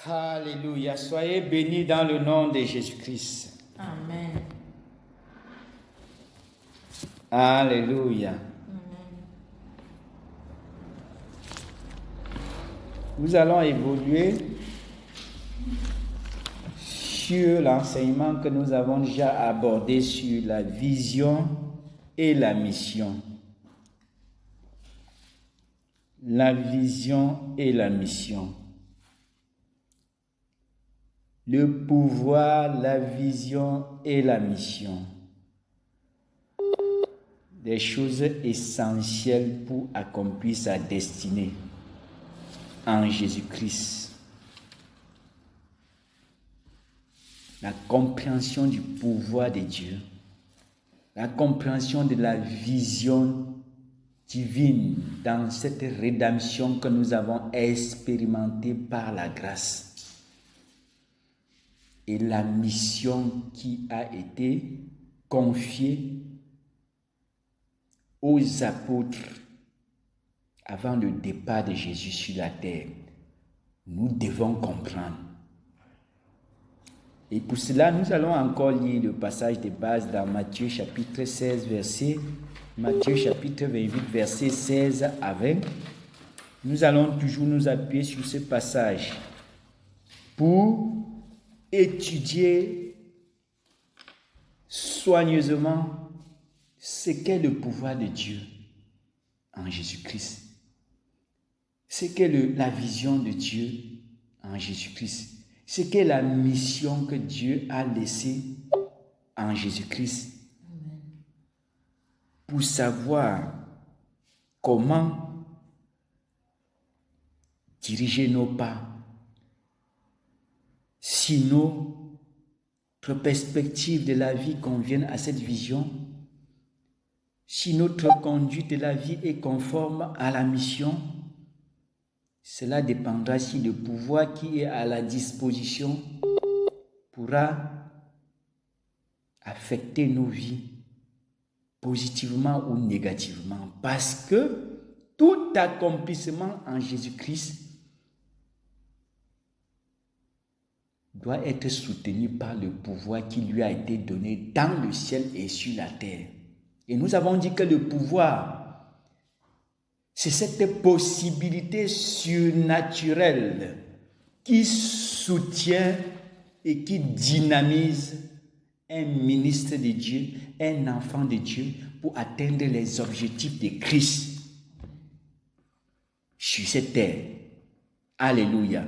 Alléluia. Soyez bénis dans le nom de Jésus-Christ. Amen. Alléluia. Amen. Nous allons évoluer sur l'enseignement que nous avons déjà abordé sur la vision et la mission. La vision et la mission. Le pouvoir, la vision et la mission. Des choses essentielles pour accomplir sa destinée en Jésus-Christ. La compréhension du pouvoir de Dieu. La compréhension de la vision divine dans cette rédemption que nous avons expérimentée par la grâce. Et la mission qui a été confiée aux apôtres avant le départ de Jésus sur la terre. Nous devons comprendre. Et pour cela, nous allons encore lire le passage de base dans Matthieu chapitre 16, Matthieu chapitre 28, versets 16 à 20. Nous allons toujours nous appuyer sur ce passage pour étudier soigneusement ce qu'est le pouvoir de Dieu en Jésus-Christ. Ce qu'est la vision de Dieu en Jésus-Christ. Ce qu'est la mission que Dieu a laissée en Jésus-Christ. Pour savoir comment diriger nos pas. Si notre perspective de la vie convient à cette vision, si notre conduite de la vie est conforme à la mission, cela dépendra si le pouvoir qui est à la disposition pourra affecter nos vies positivement ou négativement. Parce que tout accomplissement en Jésus-Christ doit être soutenu par le pouvoir qui lui a été donné dans le ciel et sur la terre. Et nous avons dit que le pouvoir, c'est cette possibilité surnaturelle qui soutient et qui dynamise un ministre de Dieu, un enfant de Dieu, pour atteindre les objectifs de Christ sur cette terre. Alléluia.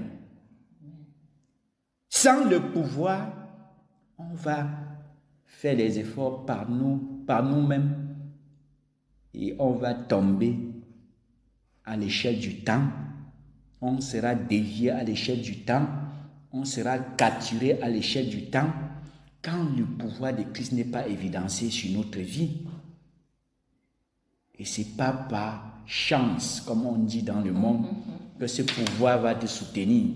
Sans le pouvoir, on va faire des efforts par nous-mêmes et on va tomber à l'échelle du temps. On sera dévié à l'échelle du temps. On sera capturé à l'échelle du temps quand le pouvoir de Christ n'est pas évidencié sur notre vie. Et ce n'est pas par chance, comme on dit dans le monde, que ce pouvoir va te soutenir.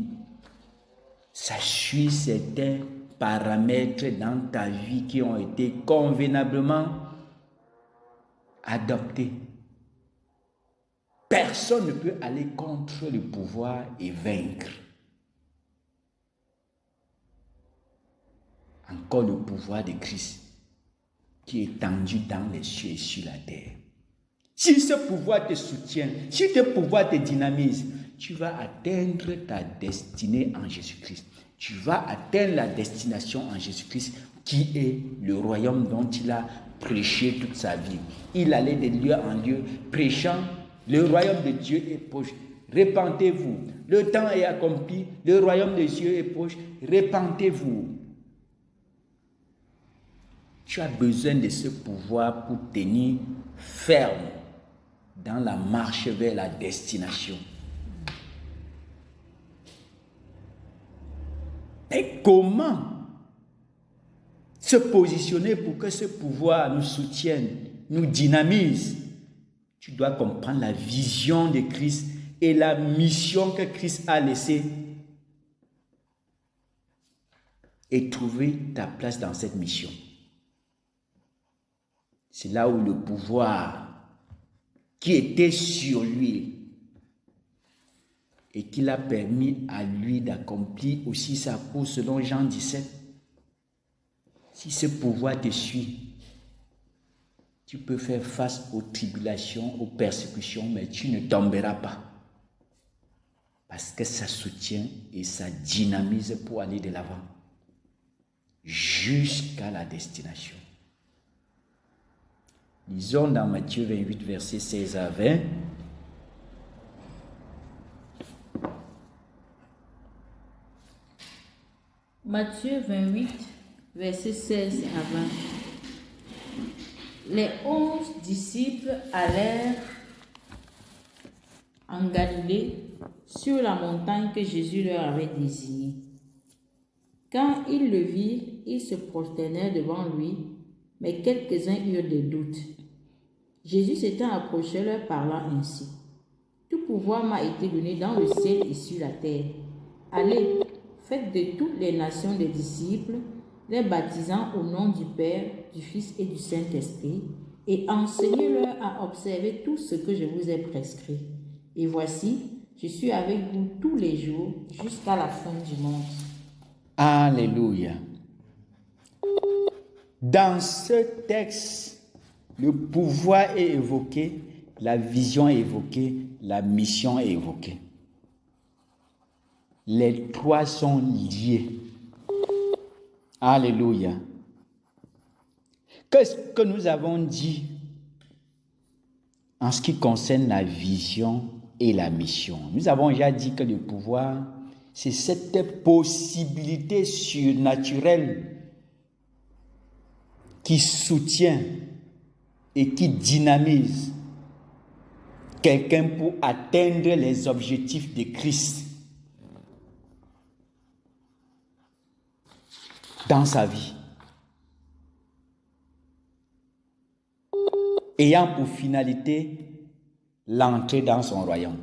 Ça suit certains paramètres dans ta vie qui ont été convenablement adoptés. Personne ne peut aller contre le pouvoir et vaincre. Encore le pouvoir de Christ qui est étendu dans les cieux et sur la terre. Si ce pouvoir te soutient, si ce pouvoir te dynamise, tu vas atteindre ta destinée en Jésus-Christ. Tu vas atteindre la destination en Jésus-Christ qui est le royaume dont il a prêché toute sa vie. Il allait de lieu en lieu prêchant le royaume de Dieu est proche. Repentez-vous. Le temps est accompli. Le royaume de Dieu est proche. Repentez-vous. Tu as besoin de ce pouvoir pour tenir ferme dans la marche vers la destination. Mais comment se positionner pour que ce pouvoir nous soutienne, nous dynamise? Tu dois comprendre la vision de Christ et la mission que Christ a laissée et trouver ta place dans cette mission. C'est là où le pouvoir qui était sur lui et qu'il a permis à lui d'accomplir aussi sa course selon Jean 17. Si ce pouvoir te suit, tu peux faire face aux tribulations, aux persécutions, mais tu ne tomberas pas. Parce que ça soutient et ça dynamise pour aller de l'avant jusqu'à la destination. Lisons dans Matthieu 28, versets 16 à 20. Matthieu 28, versets 16 à 20. Les 11 disciples allèrent en Galilée sur la montagne que Jésus leur avait désignée. Quand ils le virent, ils se prosternèrent devant lui, mais quelques-uns eurent des doutes. Jésus s'étant approché leur parlant ainsi. Tout pouvoir m'a été donné dans le ciel et sur la terre. Allez, faites de toutes les nations des disciples, les baptisant au nom du Père, du Fils et du Saint-Esprit, et enseignez-leur à observer tout ce que je vous ai prescrit. Et voici, je suis avec vous tous les jours jusqu'à la fin du monde. Alléluia. Dans ce texte, le pouvoir est évoqué, la vision est évoquée, la mission est évoquée. Les trois sont liés. Alléluia. Qu'est-ce que nous avons dit en ce qui concerne la vision et la mission? Nous avons déjà dit que le pouvoir, c'est cette possibilité surnaturelle qui soutient et qui dynamise quelqu'un pour atteindre les objectifs de Christ dans sa vie, ayant pour finalité l'entrée dans son royaume.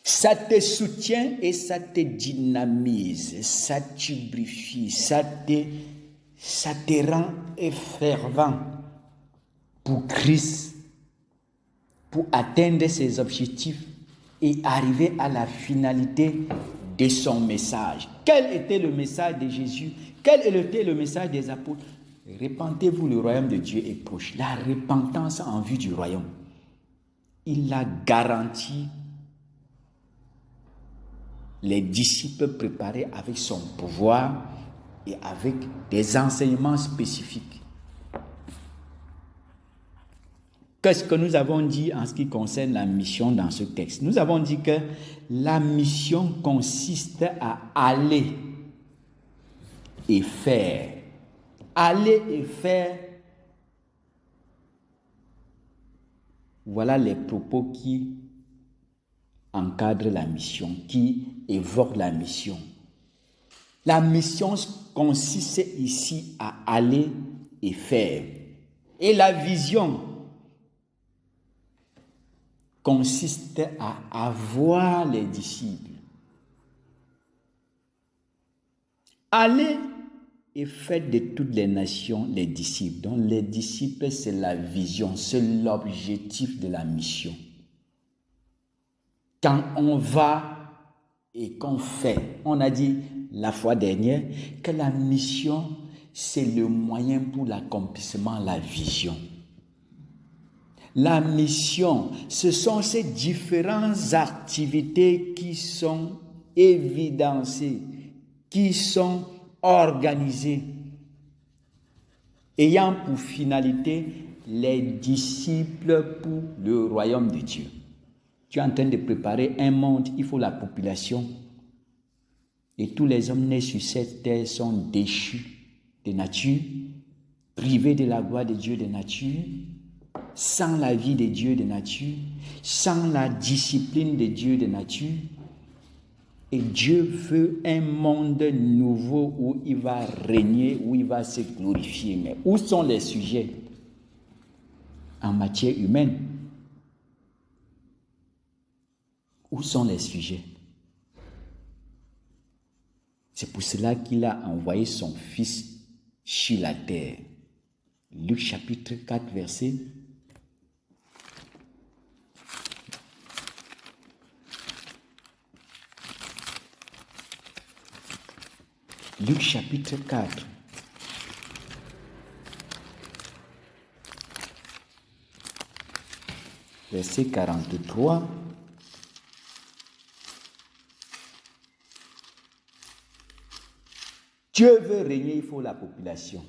Ça te soutient et ça te dynamise, ça t'ubrifie, ça te rend fervent pour Christ, pour atteindre ses objectifs et arriver à la finalité de son message. Quel était le message de Jésus? Quel était le message des apôtres? Répentez-vous, le royaume de Dieu est proche. La repentance en vue du royaume. Il a garanti les disciples préparés avec son pouvoir et avec des enseignements spécifiques. Qu'est-ce que nous avons dit en ce qui concerne la mission dans ce texte? Nous avons dit que la mission consiste à aller et faire. Aller et faire, voilà les propos qui encadrent la mission, qui évoquent la mission. La mission consiste ici à aller et faire. Et la vision consiste à avoir les disciples. Allez et faites de toutes les nations les disciples. Donc les disciples, c'est la vision, c'est l'objectif de la mission. Quand on va et qu'on fait, on a dit la fois dernière que la mission, c'est le moyen pour l'accomplissement de la vision. La mission, ce sont ces différentes activités qui sont évidencées, qui sont organisées, ayant pour finalité les disciples pour le royaume de Dieu. Tu es en train de préparer un monde, il faut la population. Et tous les hommes nés sur cette terre sont déchus de nature, privés de la gloire de Dieu de nature, sans la vie de Dieu de nature, sans la discipline de Dieu de nature. Et Dieu veut un monde nouveau où il va régner, où il va se glorifier. Mais où sont les sujets en matière humaine? Où sont les sujets? C'est pour cela qu'il a envoyé son Fils sur la terre. Luc chapitre 4, verset Luc chapitre 4. Verset 43. Dieu veut régner, il faut la population.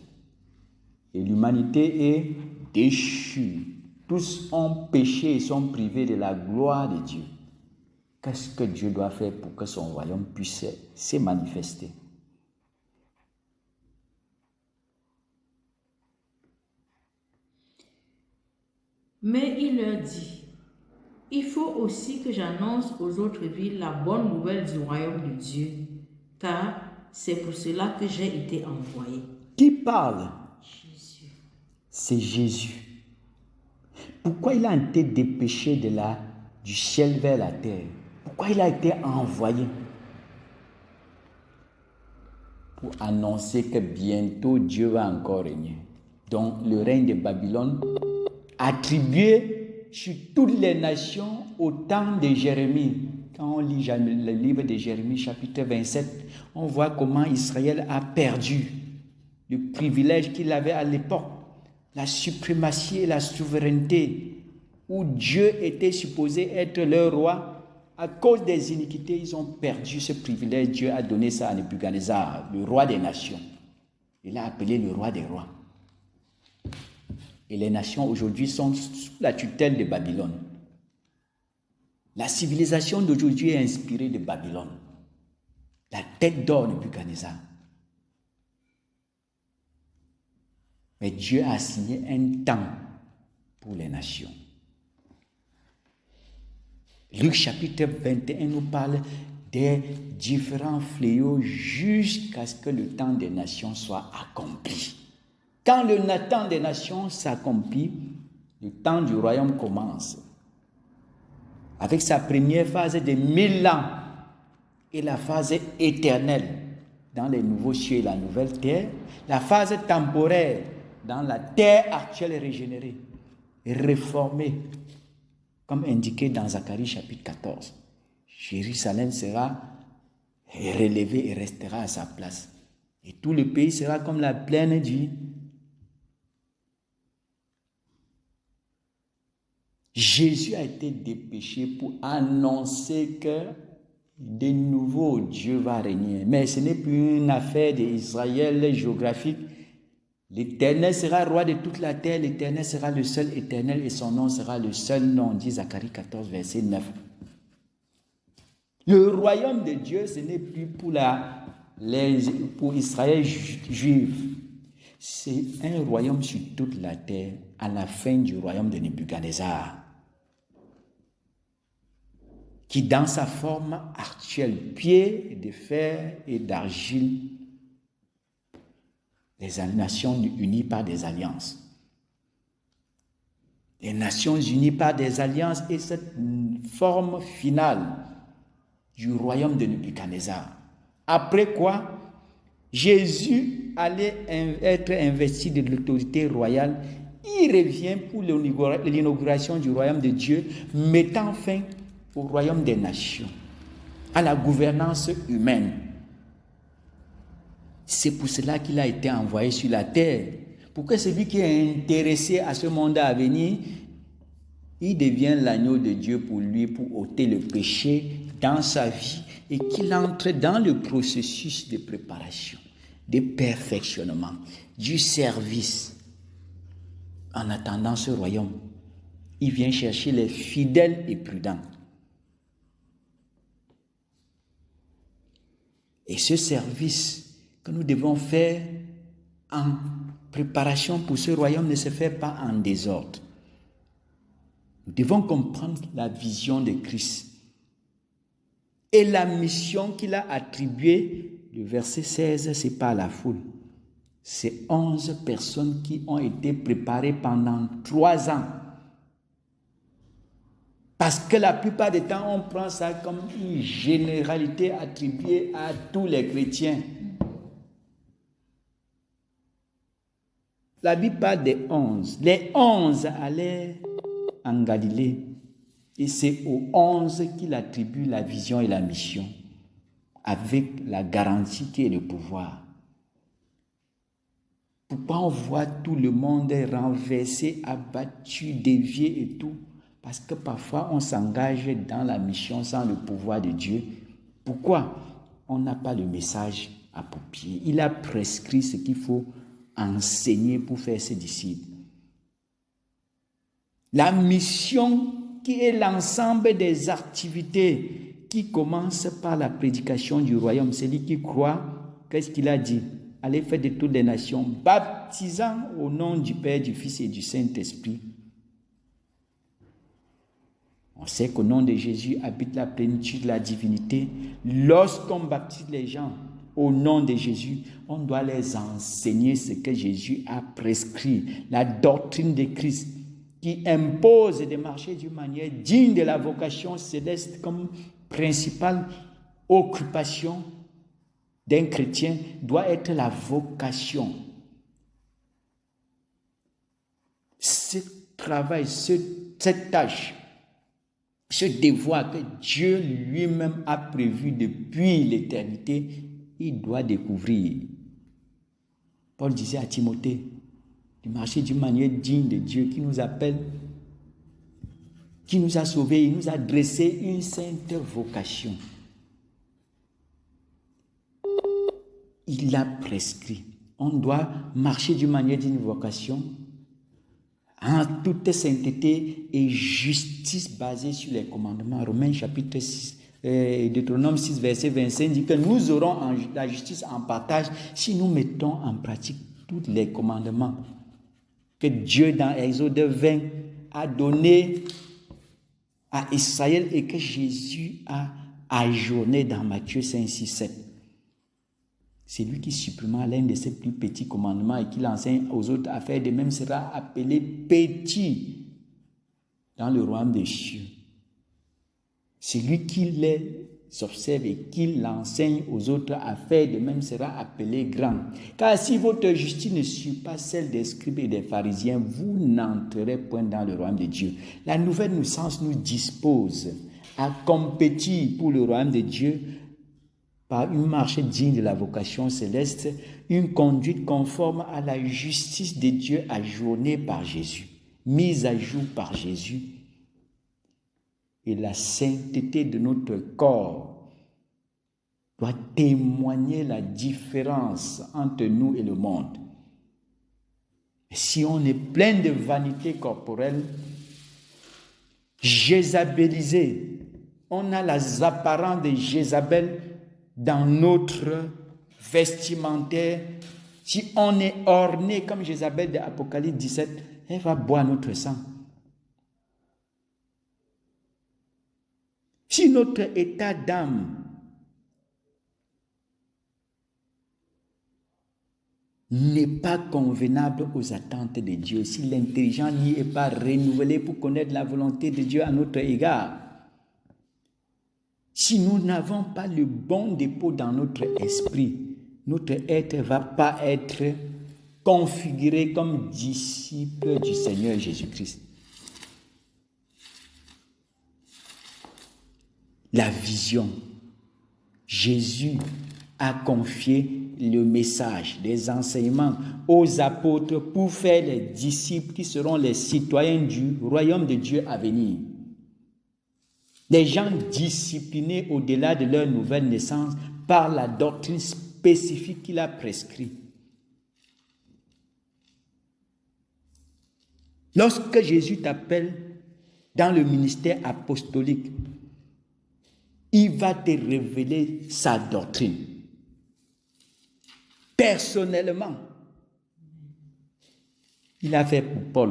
Et l'humanité est déchue. Tous ont péché et sont privés de la gloire de Dieu. Qu'est-ce que Dieu doit faire pour que son royaume puisse se manifester? Mais il leur dit, il faut aussi que j'annonce aux autres villes la bonne nouvelle du royaume de Dieu, car c'est pour cela que j'ai été envoyé. Qui parle? Jésus. C'est Jésus. Pourquoi il a été dépêché du ciel vers la terre? Pourquoi il a été envoyé? Pour annoncer que bientôt Dieu va encore régner. Donc le règne de Babylone attribué sur toutes les nations au temps de Jérémie. Quand on lit le livre de Jérémie chapitre 27, on voit comment Israël a perdu le privilège qu'il avait à l'époque, la suprématie et la souveraineté, où Dieu était supposé être leur roi. À cause des iniquités, ils ont perdu ce privilège. Dieu a donné ça à Nebuchadnezzar, le roi des nations. Il l'a appelé le roi des rois. Et les nations aujourd'hui sont sous la tutelle de Babylone. La civilisation d'aujourd'hui est inspirée de Babylone. La tête d'or de Nebuchadnezzar. Mais Dieu a assigné un temps pour les nations. Luc chapitre 21 nous parle des différents fléaux jusqu'à ce que le temps des nations soit accompli. Quand le temps des nations s'accomplit, le temps du royaume commence. Avec sa première phase de 1000 ans et la phase éternelle dans les nouveaux cieux et la nouvelle terre, la phase temporaire dans la terre actuelle régénérée, réformée, comme indiqué dans Zacharie chapitre 14. Jérusalem sera relevée et restera à sa place. Et tout le pays sera comme la plaine du... Jésus a été dépêché pour annoncer que de nouveau Dieu va régner. Mais ce n'est plus une affaire d'Israël géographique. L'Éternel sera roi de toute la terre, l'Éternel sera le seul éternel et son nom sera le seul nom, dit Zacharie 14, verset 9. Le royaume de Dieu, ce n'est plus pour Israël juif. C'est un royaume sur toute la terre à la fin du royaume de Nebuchadnezzar, qui dans sa forme actuelle, pieds de fer et d'argile, les nations unies par des alliances. Les nations unies par des alliances et cette forme finale du royaume de Nebuchadnezzar. Après quoi, Jésus allait être investi de l'autorité royale. Il revient pour l'inauguration du royaume de Dieu, mettant fin au royaume des nations, à la gouvernance humaine. C'est pour cela qu'il a été envoyé sur la terre, pour que celui qui est intéressé à ce monde à venir, il devienne l'agneau de Dieu pour lui, pour ôter le péché dans sa vie et qu'il entre dans le processus de préparation, de perfectionnement, du service. En attendant ce royaume, il vient chercher les fidèles et prudents. Et ce service que nous devons faire en préparation pour ce royaume ne se fait pas en désordre. Nous devons comprendre la vision de Christ et la mission qu'il a attribuée. Le verset 16, c'est pas la foule. C'est 11 personnes qui ont été préparées pendant 3 ans. Parce que la plupart du temps, on prend ça comme une généralité attribuée à tous les chrétiens. La Bible parle des 11. Les 11 allaient en Galilée. Et c'est aux 11 qu'il attribue la vision et la mission. avec la garantie qui est le pouvoir. Pourquoi on voit tout le monde renversé, abattu, dévié et tout? Parce que parfois on s'engage dans la mission sans le pouvoir de Dieu. Pourquoi? On n'a pas le message approprié. Il a prescrit ce qu'il faut enseigner pour faire ses disciples. La mission qui est l'ensemble des activités qui commencent par la prédication du royaume. Celui qui croit, qu'est-ce qu'il a dit? Allez faire de toutes les nations, baptisant au nom du Père, du Fils et du Saint-Esprit. On sait qu'au nom de Jésus habite la plénitude de la divinité. Lorsqu'on baptise les gens au nom de Jésus, on doit les enseigner ce que Jésus a prescrit, la doctrine de Christ, qui impose de marcher d'une manière digne de la vocation céleste comme principale occupation d'un chrétien doit être la vocation. Ce travail, cette tâche, ce devoir que Dieu lui-même a prévu depuis l'éternité, il doit découvrir. Paul disait à Timothée de marcher d'une manière digne de Dieu qui nous appelle, qui nous a sauvés, il nous a dressé une sainte vocation. Il a prescrit. On doit marcher d'une manière d'une vocation en toute sainteté et justice basée sur les commandements. Romains chapitre 6, Deutéronome 6, verset 25 dit que nous aurons la justice en partage si nous mettons en pratique tous les commandements que Dieu dans Exode 20 a donné à Israël et que Jésus a ajourné dans Matthieu 5, 6, 7. C'est lui qui supprima l'un de ses plus petits commandements et qui l'enseigne aux autres à faire de même sera appelé petit dans le royaume des cieux. C'est lui qui les observe et qui l'enseigne aux autres à faire de même sera appelé grand. Car si votre justice ne suit pas celle des scribes et des pharisiens, vous n'entrerez point dans le royaume de Dieu. La nouvelle naissance nous dispose à compétir pour le royaume de Dieu par une marche digne de la vocation céleste, une conduite conforme à la justice de Dieu ajournée par Jésus, mise à jour par Jésus, et la sainteté de notre corps doit témoigner la différence entre nous et le monde. Et si on est plein de vanité corporelle, jézabélisé, on a les apparences de Jézabel dans notre vestimentaire. Si on est orné comme Jézabel de Apocalypse 17, elle va boire notre sang. Si notre état d'âme n'est pas convenable aux attentes de Dieu, si l'intelligence n'y est pas renouvelée pour connaître la volonté de Dieu à notre égard, si nous n'avons pas le bon dépôt dans notre esprit, notre être ne va pas être configuré comme disciple du Seigneur Jésus-Christ. La vision. Jésus a confié le message des enseignements aux apôtres pour faire les disciples qui seront les citoyens du royaume de Dieu à venir. Des gens disciplinés au-delà de leur nouvelle naissance par la doctrine spécifique qu'il a prescrite. Lorsque Jésus t'appelle dans le ministère apostolique, il va te révéler sa doctrine. Personnellement, il a fait pour Paul.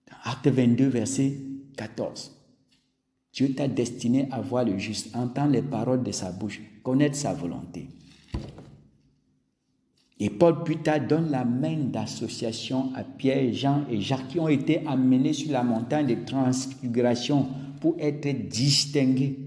Dans Acte 22, verset 14. Dieu t'a destiné à voir le juste, entendre les paroles de sa bouche, connaître sa volonté. Et Paul plus tard donne la main d'association à Pierre, Jean et Jacques qui ont été amenés sur la montagne de transfiguration pour être distingués.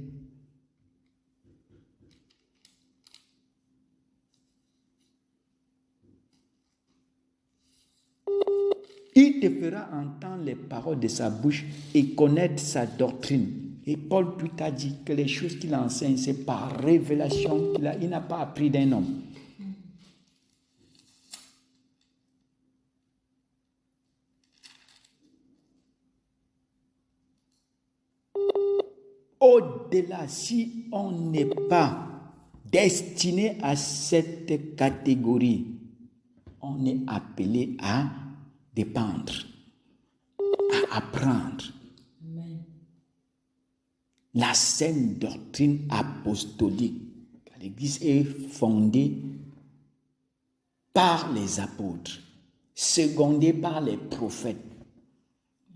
Il te fera entendre les paroles de sa bouche et connaître sa doctrine. Et Paul plus tard dit que les choses qu'il enseigne, c'est par révélation il n'a pas appris d'un homme. Au-delà, si on n'est pas destiné à cette catégorie, on est appelé à dépendre, à apprendre. Amen. La saine doctrine apostolique. L'Église est fondée par les apôtres, secondée par les prophètes.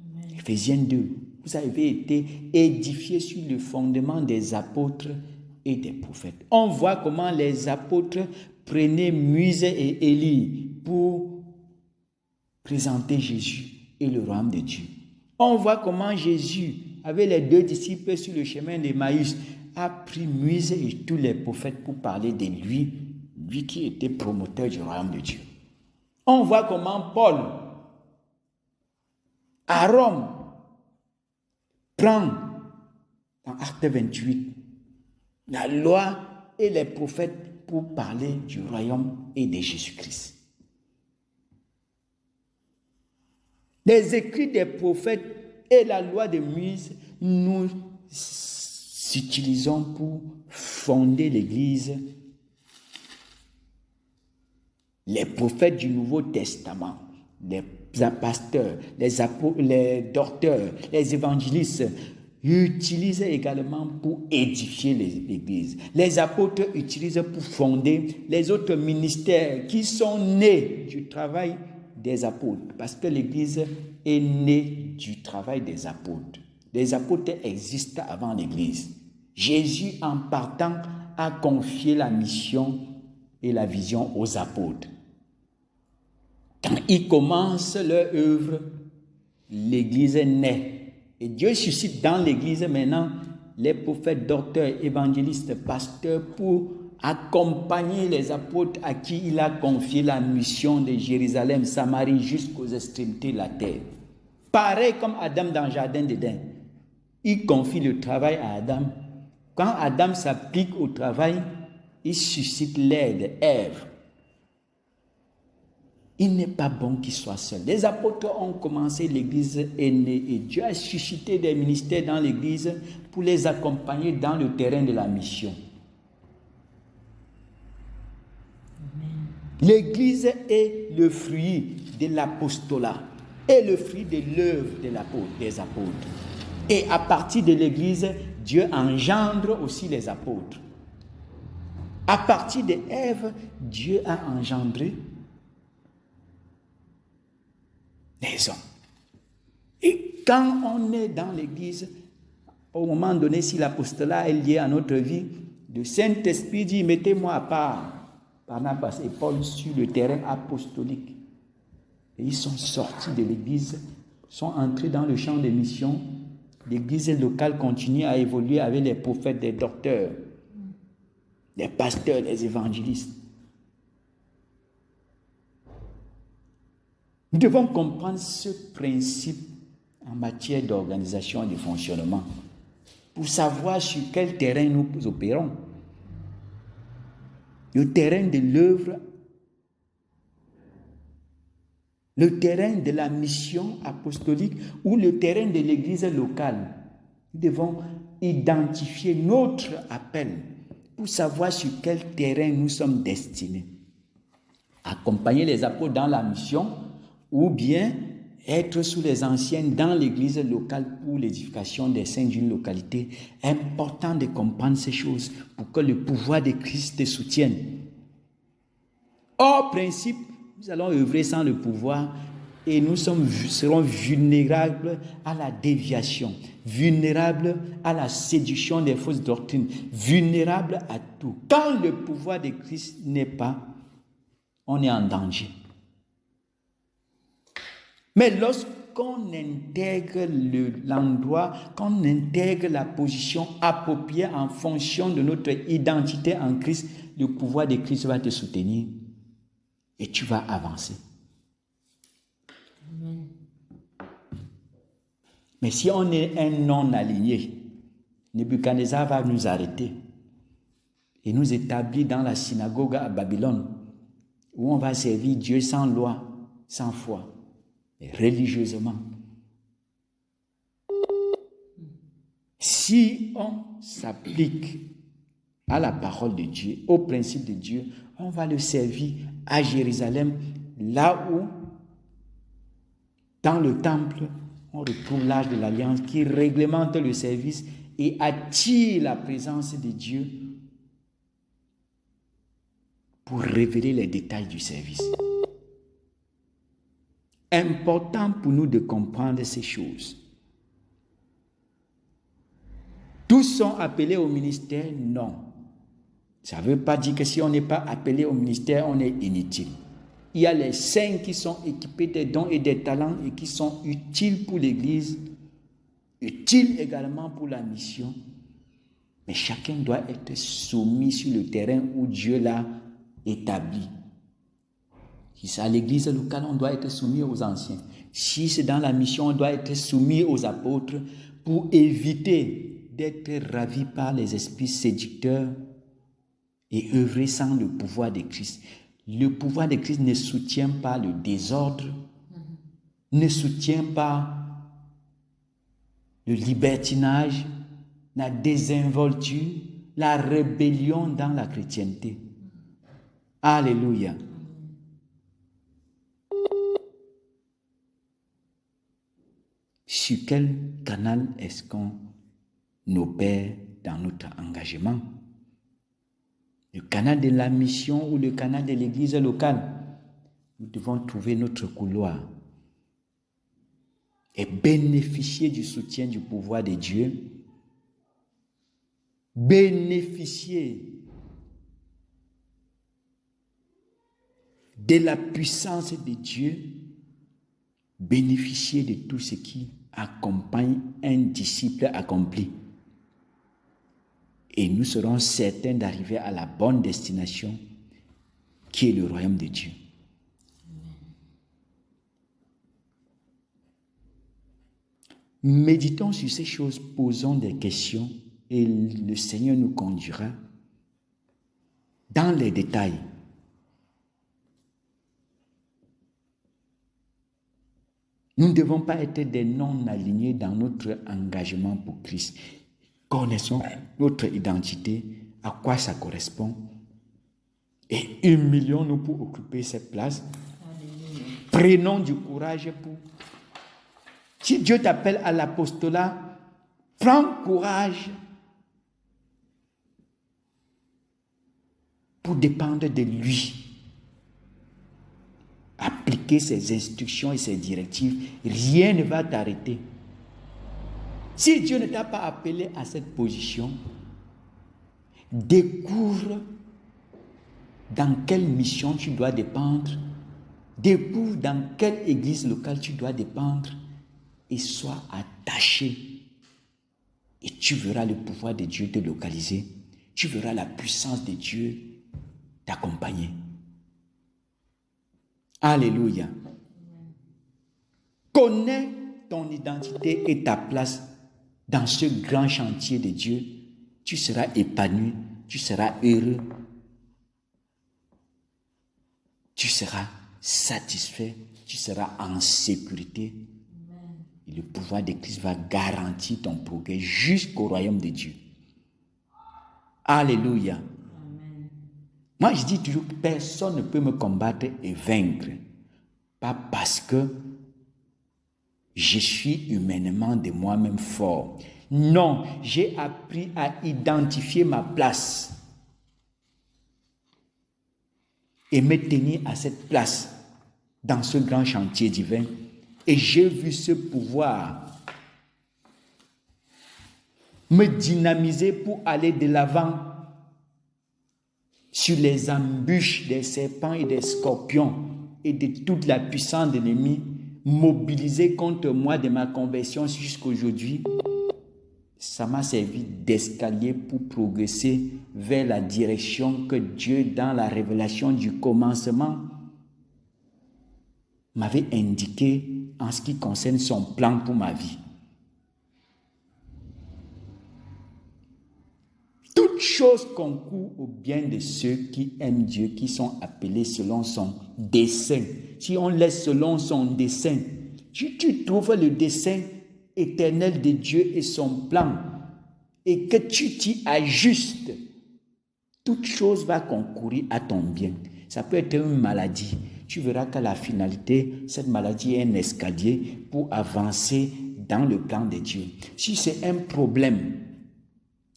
Amen. Éphésiens 2. Vous avez été édifiés sur le fondement des apôtres et des prophètes. On voit comment les apôtres prenaient Moïse et Élie pour présenter Jésus et le royaume de Dieu. On voit comment Jésus, avec les 2 disciples sur le chemin d'Emmaüs, a pris Moïse et tous les prophètes pour parler de lui, lui qui était promoteur du royaume de Dieu. On voit comment Paul, à Rome, prend, dans Acte 28, la loi et les prophètes pour parler du royaume et de Jésus-Christ. Les écrits des prophètes et la loi de Moïse, nous utilisons pour fonder l'Église. Les prophètes du Nouveau Testament, les pasteurs, les docteurs, les évangélistes utilisent également pour édifier l'Église. Les apôtres utilisent pour fonder les autres ministères qui sont nés du travail des apôtres, parce que l'Église est née du travail des apôtres. Les apôtres existent avant l'Église. Jésus, en partant, a confié la mission et la vision aux apôtres. Quand ils commencent leur œuvre, l'Église naît. Et Dieu suscite dans l'Église maintenant les prophètes, docteurs, évangélistes, pasteurs pour accompagner les apôtres à qui il a confié la mission de Jérusalem, Samarie, jusqu'aux extrémités de la terre. Pareil comme Adam dans le jardin d'Éden. Il confie le travail à Adam. Quand Adam s'applique au travail, il suscite l'aide, Ève. Il n'est pas bon qu'il soit seul. Les apôtres ont commencé, l'Église est née et Dieu a suscité des ministères dans l'Église pour les accompagner dans le terrain de la mission. L'Église est le fruit de l'apostolat et le fruit de l'œuvre des apôtres. Et à partir de l'Église, Dieu engendre aussi les apôtres. À partir de Ève, Dieu a engendré les hommes. Et quand on est dans l'Église, au moment donné, si l'apostolat est lié à notre vie, le Saint-Esprit dit, mettez-moi à part Barnabas et Paul sur le terrain apostolique. Et ils sont sortis de l'Église, sont entrés dans le champ des missions. L'Église locale continue à évoluer avec les prophètes, les docteurs, les pasteurs, les évangélistes. Nous devons comprendre ce principe en matière d'organisation et de fonctionnement pour savoir sur quel terrain nous opérons. Le terrain de l'œuvre, le terrain de la mission apostolique ou le terrain de l'Église locale. Nous devons identifier notre appel pour savoir sur quel terrain nous sommes destinés. Accompagner les apôtres dans la mission ou bien être sous les anciens dans l'Église locale pour l'édification des saints d'une localité. Important de comprendre ces choses pour que le pouvoir de Christ te soutienne. Hors principe, nous allons œuvrer sans le pouvoir et nous serons vulnérables à la déviation, vulnérables à la séduction des fausses doctrines, vulnérables à tout. Quand le pouvoir de Christ n'est pas, on est en danger. Mais lorsqu'on intègre l'endroit, qu'on intègre la position appropriée en fonction de notre identité en Christ, le pouvoir de Christ va te soutenir et tu vas avancer. Amen. Mais si on est un non-aligné, Nebuchadnezzar va nous arrêter et nous établir dans la synagogue à Babylone, où on va servir Dieu sans loi, sans foi, mais religieusement. Si on s'applique à la parole de Dieu, au principe de Dieu, on va le servir à Jérusalem, là où, dans le temple, on retrouve l'Arche de l'Alliance qui réglemente le service et attire la présence de Dieu pour révéler les détails du service. Important pour nous de comprendre ces choses. Tous sont appelés au ministère? Non. Ça ne veut pas dire que si on n'est pas appelé au ministère, on est inutile. Il y a les saints qui sont équipés des dons et des talents et qui sont utiles pour l'Église, utiles également pour la mission. Mais chacun doit être soumis sur le terrain où Dieu l'a établi. Si c'est à l'église locale, on doit être soumis aux anciens. Si c'est dans la mission, on doit être soumis aux apôtres pour éviter d'être ravis par les esprits séducteurs et œuvrer sans le pouvoir de Christ. Le pouvoir de Christ ne soutient pas le désordre, ne soutient pas le libertinage, la désinvolture, la rébellion dans la chrétienté. Alléluia. Sur quel canal est-ce qu'on opère dans notre engagement? Le canal de la mission ou le canal de l'église locale? Nous devons trouver notre couloir et bénéficier du soutien du pouvoir de Dieu, bénéficier de la puissance de Dieu, bénéficier de tout ce qui accompagne un disciple accompli. Et nous serons certains d'arriver à la bonne destination qui est le royaume de Dieu. Méditons sur ces choses, posons des questions et le Seigneur nous conduira dans les détails. Nous ne devons pas être des non-alignés dans notre engagement pour Christ. Connaissons notre identité, à quoi ça correspond, et humilions-nous pour occuper cette place. Prenons du courage pour... Si Dieu t'appelle à l'apostolat, prends courage pour dépendre de lui. Appliquer ses instructions et ses directives, rien ne va t'arrêter. Si Dieu ne t'a pas appelé à cette position, découvre dans quelle mission tu dois dépendre, découvre dans quelle église locale tu dois dépendre et sois attaché. Et tu verras le pouvoir de Dieu te localiser. Tu verras la puissance de Dieu t'accompagner. Alléluia. Connais ton identité et ta place dans ce grand chantier de Dieu. Tu seras épanoui, tu seras heureux, tu seras satisfait, tu seras en sécurité. Et le pouvoir de Christ va garantir ton progrès jusqu'au royaume de Dieu. Alléluia. Moi, je dis toujours que personne ne peut me combattre et vaincre. Pas parce que je suis humainement de moi-même fort. Non, j'ai appris à identifier ma place et me tenir à cette place dans ce grand chantier divin. Et j'ai vu ce pouvoir me dynamiser pour aller de l'avant sur les embûches des serpents et des scorpions et de toute la puissance de l'ennemi mobilisée contre moi de ma conversion jusqu'aujourd'hui. Ça m'a servi d'escalier pour progresser vers la direction que Dieu, dans la révélation du commencement, m'avait indiqué en ce qui concerne son plan pour ma vie. Toute chose concourt au bien de ceux qui aiment Dieu, qui sont appelés selon son dessein. Si on laisse selon son dessein, tu trouves le dessein éternel de Dieu et son plan, et que tu t'y ajustes, toute chose va concourir à ton bien. Ça peut être une maladie. Tu verras qu'à la finalité, cette maladie est un escalier pour avancer dans le plan de Dieu. Si c'est un problème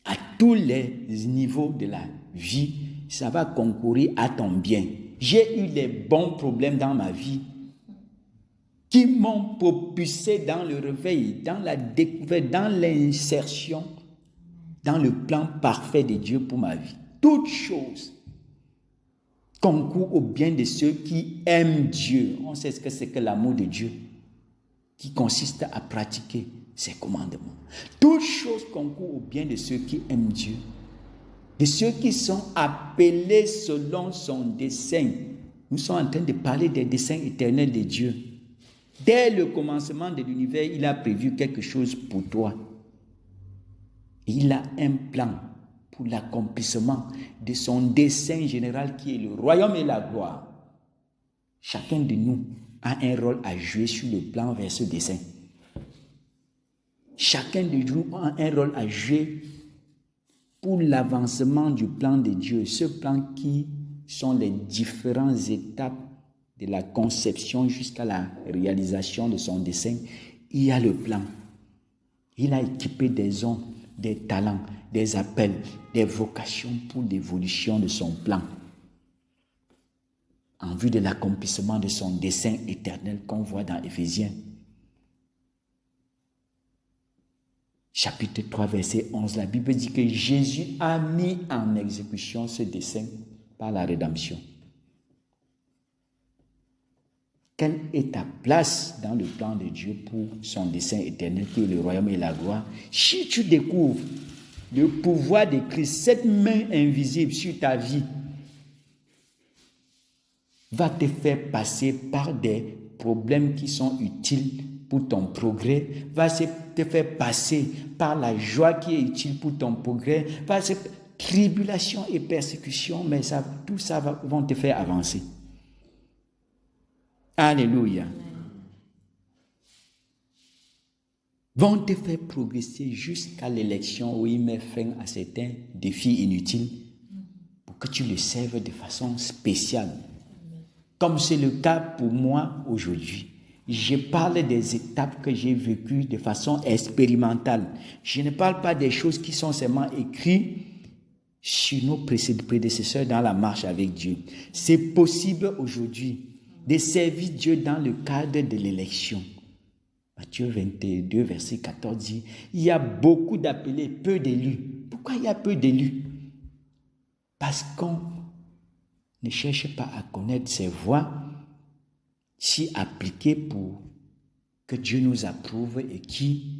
à tous les niveaux de la vie, ça va concourir à ton bien. J'ai eu des bons problèmes dans ma vie qui m'ont propulsé dans le réveil, dans la découverte, dans l'insertion, dans le plan parfait de Dieu pour ma vie. Toutes choses concourent au bien de ceux qui aiment Dieu. On sait ce que c'est que l'amour de Dieu, qui consiste à pratiquer ses commandements. Toutes choses concourent au bien de ceux qui aiment Dieu, de ceux qui sont appelés selon son dessein. Nous sommes en train de parler des desseins éternels de Dieu. Dès le commencement de l'univers, il a prévu quelque chose pour toi. Il a un plan pour l'accomplissement de son dessein général qui est le royaume et la gloire. Chacun de nous a un rôle à jouer sur le plan vers ce dessein. Chacun de nous a un rôle à jouer pour l'avancement du plan de Dieu. Ce plan qui sont les différentes étapes de la conception jusqu'à la réalisation de son dessein. Il y a le plan. Il a équipé des hommes, des talents, des appels, des vocations pour l'évolution de son plan, en vue de l'accomplissement de son dessein éternel qu'on voit dans Éphésiens. Chapitre 3, verset 11, la Bible dit que Jésus a mis en exécution ce dessein par la rédemption. Quelle est ta place dans le plan de Dieu pour son dessein éternel qui est le royaume et la gloire? Si tu découvres le pouvoir de Christ, cette main invisible sur ta vie va te faire passer par des problèmes qui sont utiles pour ton progrès, va te faire passer par la joie qui est utile pour ton progrès, par ces tribulations et persécutions, mais tout ça vont te faire avancer. Alléluia. Vont te faire progresser jusqu'à l'élection où il met fin à certains défis inutiles pour que tu le serves de façon spéciale. Comme c'est le cas pour moi aujourd'hui. Je parle des étapes que j'ai vécues de façon expérimentale. Je ne parle pas des choses qui sont seulement écrites sur nos prédécesseurs dans la marche avec Dieu. C'est possible aujourd'hui de servir Dieu dans le cadre de l'élection. Matthieu 22, verset 14 dit, il y a beaucoup d'appelés, peu d'élus. Pourquoi il y a peu d'élus? Parce qu'on ne cherche pas à connaître ses voies si appliquées pour que Dieu nous approuve et qui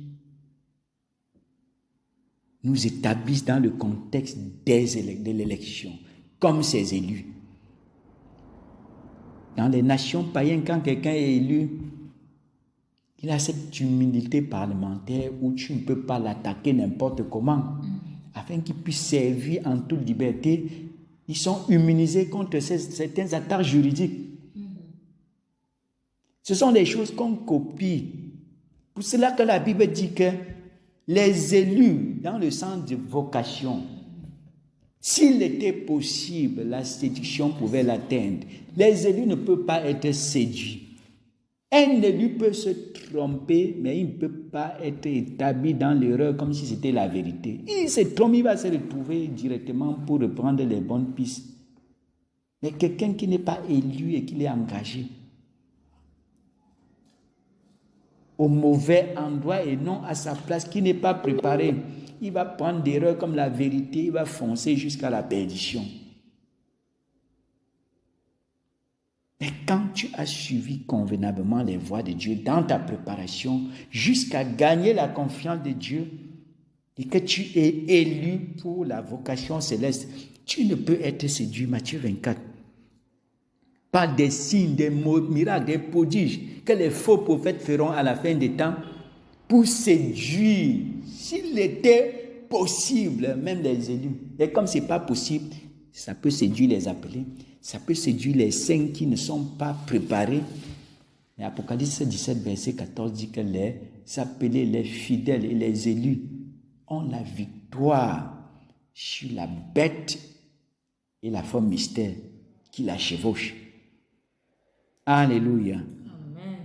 nous établissent dans le contexte de l'élection, comme ses élus. Dans les nations païennes, quand quelqu'un est élu, il a cette humilité parlementaire où tu ne peux pas l'attaquer n'importe comment, afin qu'il puisse servir en toute liberté. Ils sont immunisés contre certaines attaques juridiques. Ce sont des choses qu'on copie. Pour cela que la Bible dit que les élus, dans le sens de vocation, s'il était possible, la séduction pouvait l'atteindre. Les élus ne peuvent pas être séduits. Un élu peut se tromper, mais il ne peut pas être établi dans l'erreur comme si c'était la vérité. Il se trompe, il va se retrouver directement pour reprendre les bonnes pistes. Mais quelqu'un qui n'est pas élu et qui est engagé au mauvais endroit et non à sa place, qui n'est pas préparé, il va prendre d'erreurs comme la vérité, il va foncer jusqu'à la perdition. Mais quand tu as suivi convenablement les voies de Dieu dans ta préparation jusqu'à gagner la confiance de Dieu et que tu es élu pour la vocation céleste, tu ne peux être séduit. Matthieu 24. Par des signes, des miracles, des prodiges que les faux prophètes feront à la fin des temps pour séduire. S'il était possible, même les élus. Et comme ce n'est pas possible, ça peut séduire les appelés, ça peut séduire les saints qui ne sont pas préparés. Et Apocalypse 17, verset 14 dit que les appelés, les fidèles et les élus ont la victoire sur la bête et la forme mystère qui la chevauche. Alléluia. Amen.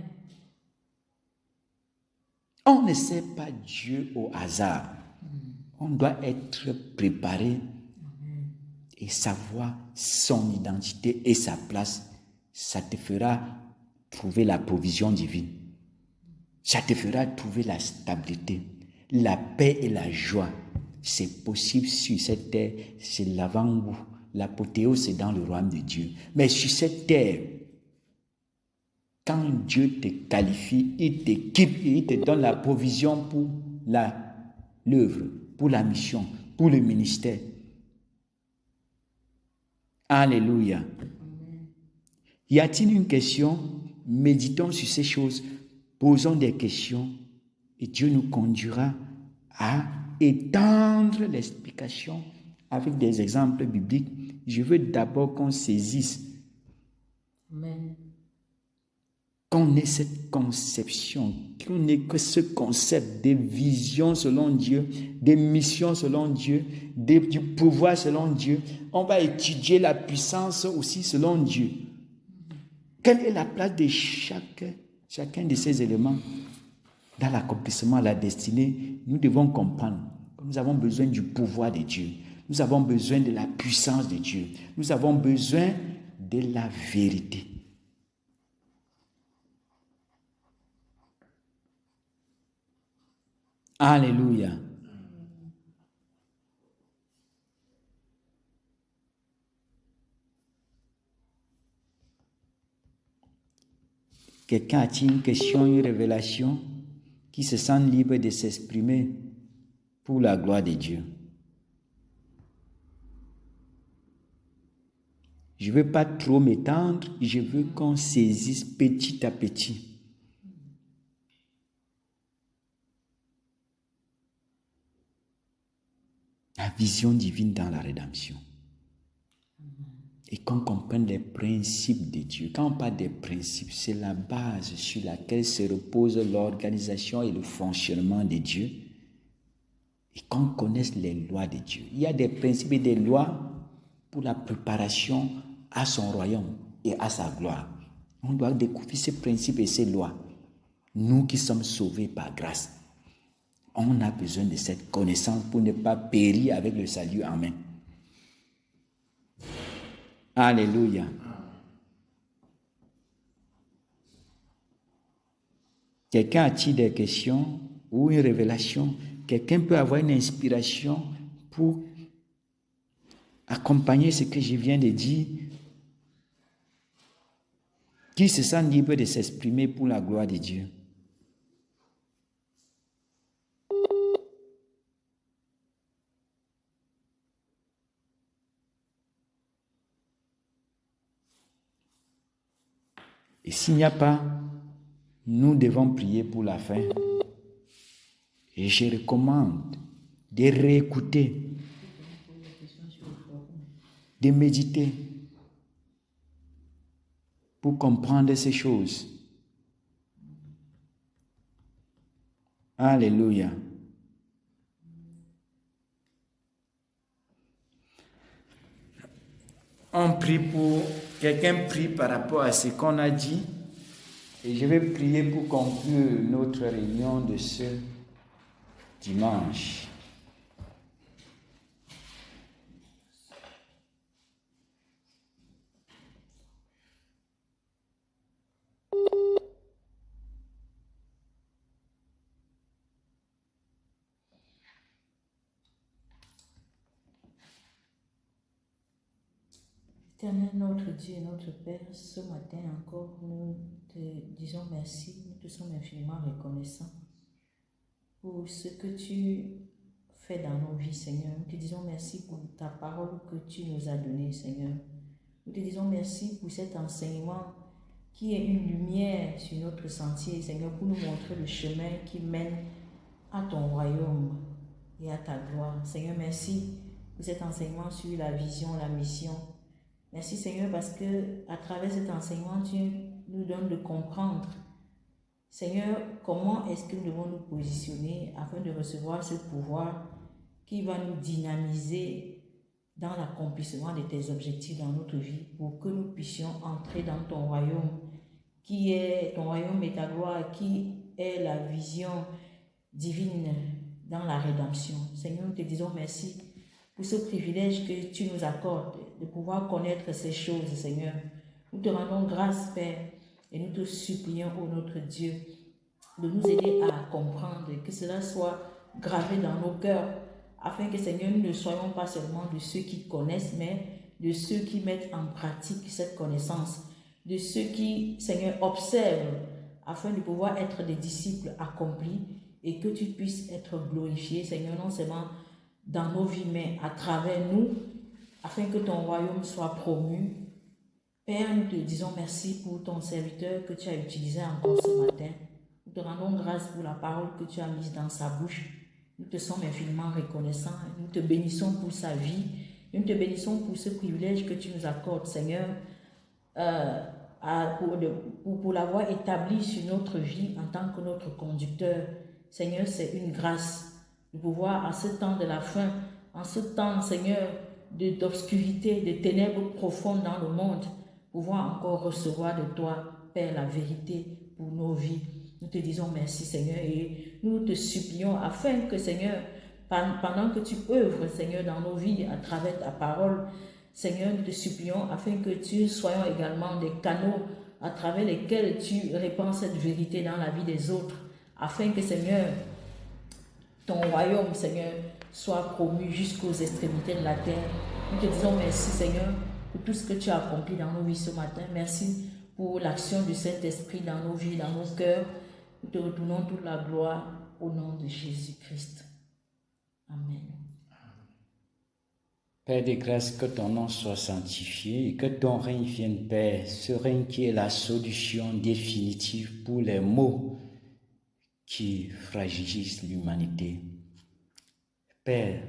On ne sait pas Dieu au hasard. On doit être préparé et savoir son identité et sa place. Ça te fera trouver la provision divine. Ça te fera trouver la stabilité, la paix et la joie. C'est possible sur cette terre, c'est l'avant-goût. L'apothéose, c'est dans le royaume de Dieu. Mais sur cette terre, quand Dieu te qualifie, il t'équipe et il te donne la provision pour l'œuvre, pour la mission, pour le ministère. Alléluia. Y a-t-il une question? Méditons sur ces choses, posons des questions et Dieu nous conduira à étendre l'explication avec des exemples bibliques. Je veux d'abord qu'on saisisse, Amen. qu'on ait cette conception, qu'on ait que ce concept des visions selon Dieu, des missions selon Dieu, du pouvoir selon Dieu. On va étudier la puissance aussi selon Dieu. Quelle est la place de chacun de ces éléments dans l'accomplissement, la destinée? Nous devons comprendre que nous avons besoin du pouvoir de Dieu. Nous avons besoin de la puissance de Dieu. Nous avons besoin de la vérité. Alléluia. Quelqu'un a-t-il une question, une révélation, qui se sent libre de s'exprimer pour la gloire de Dieu? Je ne veux pas trop m'étendre, je veux qu'on saisisse petit à petit. La vision divine dans la rédemption. Et qu'on comprenne les principes de Dieu. Quand on parle des principes, c'est la base sur laquelle se repose l'organisation et le fonctionnement de Dieu. Et qu'on connaisse les lois de Dieu. Il y a des principes et des lois pour la préparation à son royaume et à sa gloire. On doit découvrir ces principes et ces lois. Nous qui sommes sauvés par grâce, on a besoin de cette connaissance pour ne pas périr avec le salut en main. Alléluia. Quelqu'un a-t-il des questions ou une révélation? Quelqu'un peut avoir une inspiration pour accompagner ce que je viens de dire? Qui se sent libre de s'exprimer pour la gloire de Dieu? Et s'il n'y a pas, nous devons prier pour la fin. Et je recommande de réécouter, de méditer pour comprendre ces choses. Alléluia. On prie pour... Quelqu'un prie par rapport à ce qu'on a dit. Et je vais prier pour conclure notre réunion de ce dimanche. Éternel, notre Dieu et notre Père, ce matin encore, nous te disons merci, nous te sommes infiniment reconnaissants pour ce que tu fais dans nos vies, Seigneur. Nous te disons merci pour ta parole que tu nous as donnée, Seigneur. Nous te disons merci pour cet enseignement qui est une lumière sur notre sentier, Seigneur, pour nous montrer le chemin qui mène à ton royaume. et à ta gloire. Seigneur, merci pour cet enseignement sur la vision, la mission. Merci Seigneur parce que à travers cet enseignement, tu nous donnes de comprendre, Seigneur, comment est-ce que nous devons nous positionner afin de recevoir ce pouvoir qui va nous dynamiser dans l'accomplissement de tes objectifs dans notre vie pour que nous puissions entrer dans ton royaume qui est ton royaume et ta gloire, qui est la vision divine dans la rédemption. Seigneur, nous te disons merci pour ce privilège que tu nous accordes de pouvoir connaître ces choses, Seigneur. Nous te rendons grâce, Père, et nous te supplions, ô notre Dieu, de nous aider à comprendre, que cela soit gravé dans nos cœurs, afin que, Seigneur, nous ne soyons pas seulement de ceux qui connaissent, mais de ceux qui mettent en pratique cette connaissance, de ceux qui, Seigneur, observent, afin de pouvoir être des disciples accomplis et que tu puisses être glorifié, Seigneur, non seulement dans nos vies, mais à travers nous, afin que ton royaume soit promu. Père, nous te disons merci pour ton serviteur que tu as utilisé encore ce matin. Nous te rendons grâce pour la parole que tu as mise dans sa bouche. Nous te sommes infiniment reconnaissants. Nous te bénissons pour sa vie. Nous te bénissons pour ce privilège que tu nous accordes, Seigneur, pour l'avoir établi sur notre vie en tant que notre conducteur. Seigneur, c'est une grâce de pouvoir, à ce temps de la fin, en ce temps, Seigneur, d'obscurité, de ténèbres profondes dans le monde, pouvoir encore recevoir de toi, Père, la vérité pour nos vies. Nous te disons merci, Seigneur, et nous te supplions afin que, Seigneur, pendant que tu œuvres, Seigneur, dans nos vies à travers ta parole, Seigneur, nous te supplions afin que tu soyons également des canaux à travers lesquels tu répands cette vérité dans la vie des autres, afin que, Seigneur, ton royaume, Seigneur, soit promu jusqu'aux extrémités de la terre. Nous te disons merci, Seigneur, pour tout ce que tu as accompli dans nos vies ce matin. Merci pour l'action du Saint-Esprit dans nos vies, dans nos cœurs. Nous te retournons toute la gloire au nom de Jésus-Christ. Amen. Père de grâce, que ton nom soit sanctifié et que ton règne vienne, Père, ce règne qui est la solution définitive pour les maux qui fragilisent l'humanité. Père,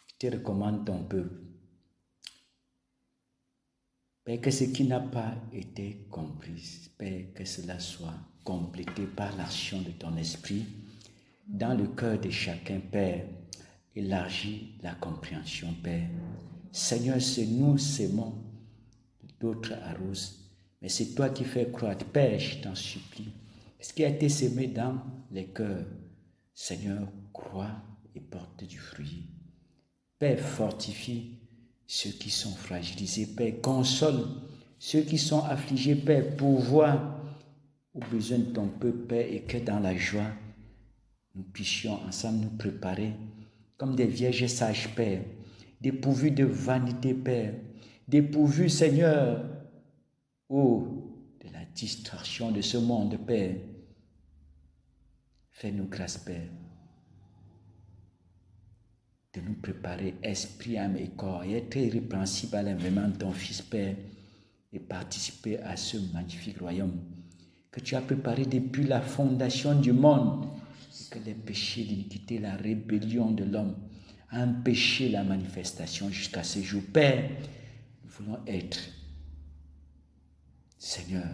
je te recommande ton peuple. Père, que ce qui n'a pas été compris, Père, que cela soit complété par l'action de ton esprit dans le cœur de chacun, Père. Élargis la compréhension, Père. Seigneur, c'est nous sémons, d'autres arrosent, mais c'est toi qui fais croître. Père, je t'en supplie. Ce qui a été semé dans les cœurs, Seigneur, crois et porte du fruit. Père, fortifie ceux qui sont fragilisés. Père, console ceux qui sont affligés. Père, pourvois aux besoins de ton peuple, Père, et que dans la joie, nous puissions ensemble nous préparer comme des vierges sages, Père, dépourvus de vanité, Père, dépourvus, Seigneur, de la distraction de ce monde, Père. Fais-nous grâce, Père, de nous préparer esprit, âme et corps, et être irrépréhensible à l'avènement de ton Fils, Père, et participer à ce magnifique royaume que tu as préparé depuis la fondation du monde, et que les péchés, l'iniquité, la rébellion de l'homme a empêché la manifestation jusqu'à ce jour. Père, nous voulons être, Seigneur,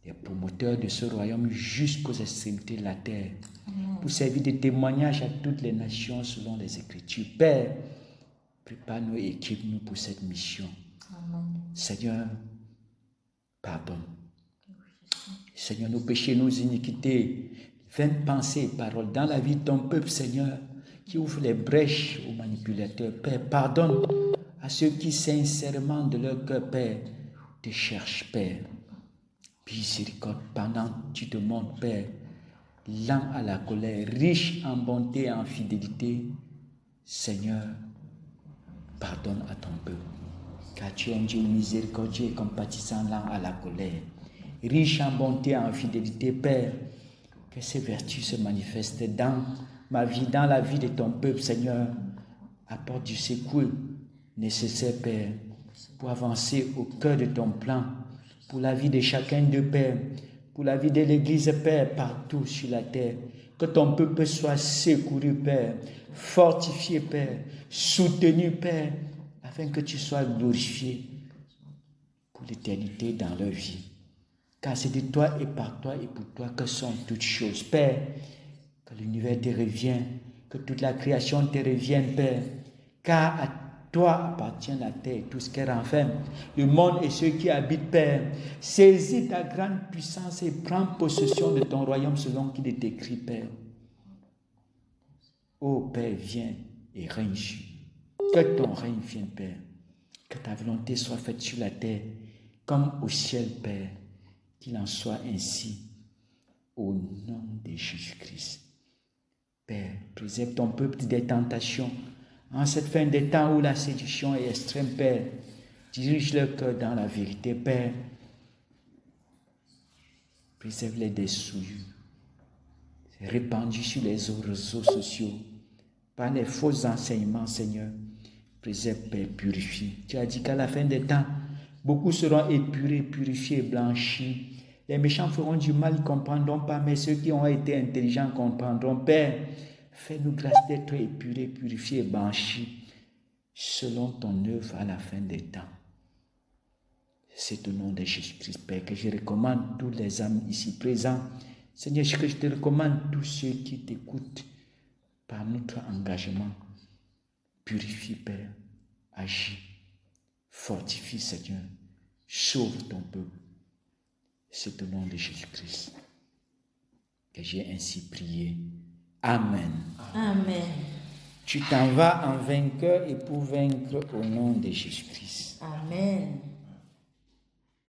les promoteurs de ce royaume jusqu'aux extrémités de la terre, pour servir de témoignage à toutes les nations selon les Écritures. Père, prépare-nous et équipe-nous pour cette mission. Amen. Seigneur, pardonne. Seigneur, nos péchés, nos iniquités, vaines pensées et paroles dans la vie de ton peuple, Seigneur, qui ouvre les brèches aux manipulateurs. Père, pardonne à ceux qui sincèrement de leur cœur, Père, te cherchent, Père. Miséricorde, pendant tu te montres, Père, lent à la colère, riche en bonté et en fidélité. Seigneur, pardonne à ton peuple, car tu es un Dieu miséricordieux et compatissant, lent à la colère, riche en bonté et en fidélité, Père. Que ces vertus se manifestent dans ma vie, dans la vie de ton peuple, Seigneur. Apporte du secours nécessaire, Père, pour avancer au cœur de ton plan, pour la vie de chacun d'eux, Père, pour la vie de l'Église, Père, partout sur la terre, Que ton peuple soit secouru, Père, fortifié, Père, soutenu, Père, afin que tu sois glorifié pour l'éternité dans leur vie. Car c'est de toi et par toi et pour toi que sont toutes choses. Père, que l'univers te revienne, que toute la création te revienne, Père, car à toi appartient la terre et tout ce qu'elle renferme, le monde et ceux qui habitent, Père. Saisis ta grande puissance et prends possession de ton royaume selon qu'il est écrit, Père. Ô Père, viens et règne. Que ton règne vienne, Père. Que ta volonté soit faite sur la terre comme au ciel, Père. Qu'il en soit ainsi. Au nom de Jésus-Christ. Père, préserve ton peuple des tentations. En cette fin des temps où la séduction est extrême, Père, dirige leur cœur dans la vérité, Père. Préserve-les des souillures répandus sur les réseaux sociaux par les faux enseignements, Seigneur. Préserve, Père, purifie. Tu as dit qu'à la fin des temps, beaucoup seront épurés, purifiés, blanchis. Les méchants feront du mal, ils ne comprendront pas, mais ceux qui ont été intelligents comprendront. Père, fais-nous grâce d'être épurés, purifiés, blanchis, selon ton œuvre à la fin des temps. C'est au nom de Jésus-Christ, Père, que je recommande tous les âmes ici présents. Seigneur, que je te recommande tous ceux qui t'écoutent par notre engagement. Purifie, Père, agis, fortifie, Seigneur, sauve ton peuple. C'est au nom de Jésus-Christ que j'ai ainsi prié. Amen. Amen. Tu t'en vas en vainqueur et pour vaincre au nom de Jésus-Christ. Amen.